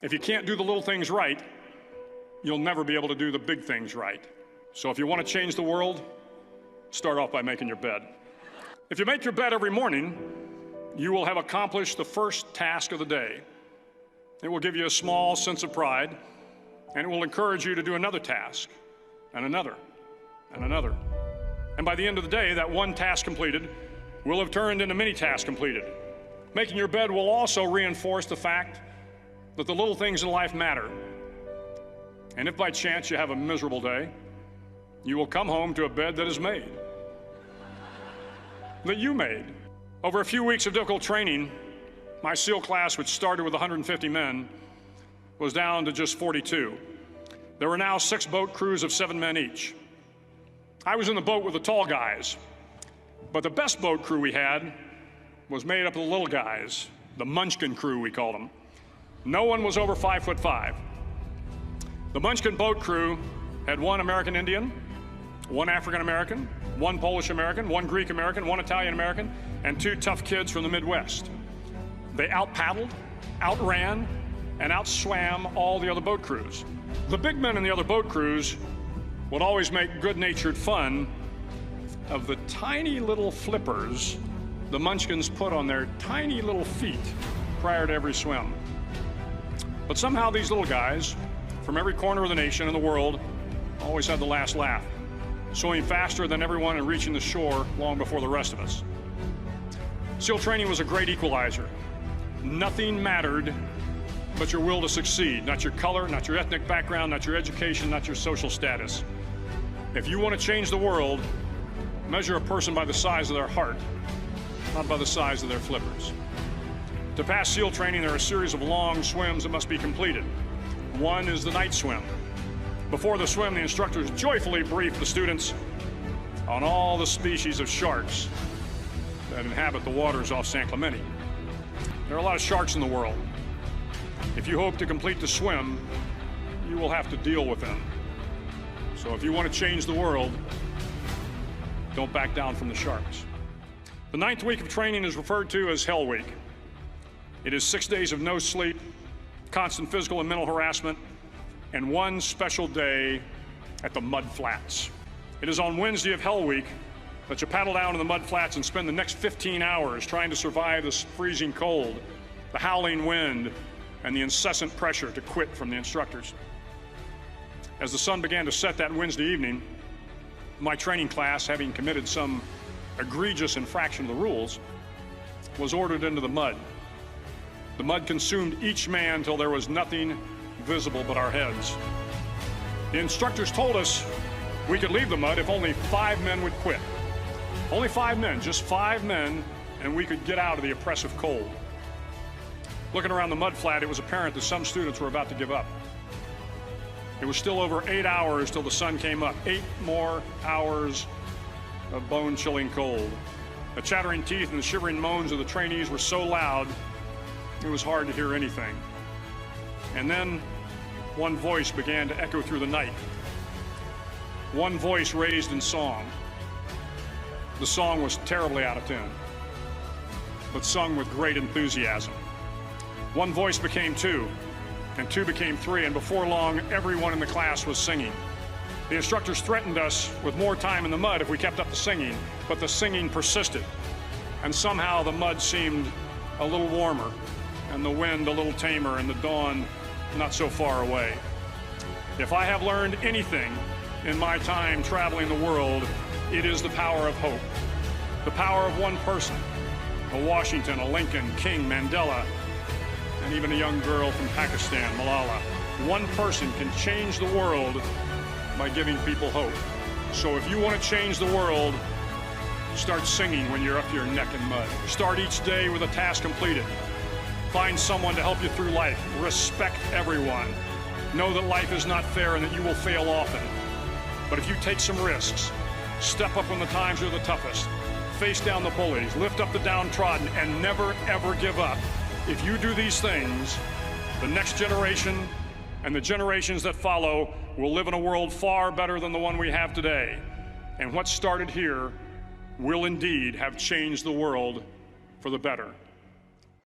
If you can't do the little things right, you'll never be able to do the big things right. So if you want to change the world, start off by making your bed. If you make your bed every morning, you will have accomplished the first task of the day. It will give you a small sense of pride, and it will encourage you to do another task, and another, and another. And by the end of the day, that one task completed will have turned into many tasks completed. Making your bed will also reinforce the fact that the little things in life matter. And if by chance you have a miserable day, you will come home to a bed that is made, that you made. Over a few weeks of difficult training, my SEAL class, which started with 150 men, was down to just 42. There were now 6 boat crews of 7 men each. I was in the boat with the tall guys, but the best boat crew we had was made up of the little guys, the Munchkin crew, we called them. No one was over 5'5". The Munchkin boat crew had 1 American Indian, 1 African American, 1 Polish American, 1 Greek American, 1 Italian American, and 2 tough kids from the Midwest. They out-paddled, outran, and outswam all the other boat crews. The big men in the other boat crews would always make good-natured fun of the tiny little flippers the Munchkins put on their tiny little feet prior to every swim. But somehow these little guys from every corner of the nation and the world always had the last laugh, swimming faster than everyone and reaching the shore long before the rest of us. SEAL training was a great equalizer. Nothing mattered but your will to succeed, not your color, not your ethnic background, not your education, not your social status. If you want to change the world, measure a person by the size of their heart, not by the size of their flippers. To pass SEAL training, there are a series of long swims that must be completed. One is the night swim. Before the swim, the instructors joyfully brief the students on all the species of sharks that inhabit the waters off San Clemente. There are a lot of sharks in the world. If you hope to complete the swim, you will have to deal with them. So if you want to change the world, don't back down from the sharks. The 9th week of training is referred to as Hell Week. It is 6 days of no sleep, constant physical and mental harassment, and 1 special day at the mud flats. It is on Wednesday of Hell Week that you paddle down to the mud flats and spend the next 15 hours trying to survive the freezing cold, the howling wind, and the incessant pressure to quit from the instructors. As the sun began to set that Wednesday evening, my training class, having committed some egregious infraction of the rules, was ordered into the mud. The mud consumed each man till there was nothing visible but our heads. The instructors told us we could leave the mud if only 5 men would quit. Only 5 men, just 5 men, and we could get out of the oppressive cold. Looking around the mud flat, it was apparent that some students were about to give up. It was still over 8 hours till the sun came up. 8 more hours of bone-chilling cold. The chattering teeth and the shivering moans of the trainees were so loud, it was hard to hear anything. And then one voice began to echo through the night. One voice raised in song. The song was terribly out of tune, but sung with great enthusiasm. One voice became 2, and 2 became 3, and before long, everyone in the class was singing. The instructors threatened us with more time in the mud if we kept up the singing, but the singing persisted, and somehow the mud seemed a little warmer, and the wind a little tamer, and the dawn not so far away. If I have learned anything in my time traveling the world, it is the power of hope. The power of one person, a Washington, a Lincoln, King, Mandela, and even a young girl from Pakistan, Malala. One person can change the world by giving people hope. So if you want to change the world, start singing when you're up to your neck in mud. Start each day with a task completed. Find someone to help you through life. Respect everyone. Know that life is not fair and that you will fail often. But if you take some risks, step up when the times are the toughest, face down the bullies, lift up the downtrodden, and never, ever give up. If you do these things, the next generation and the generations that follow will live in a world far better than the one we have today. And what started here will indeed have changed the world for the better.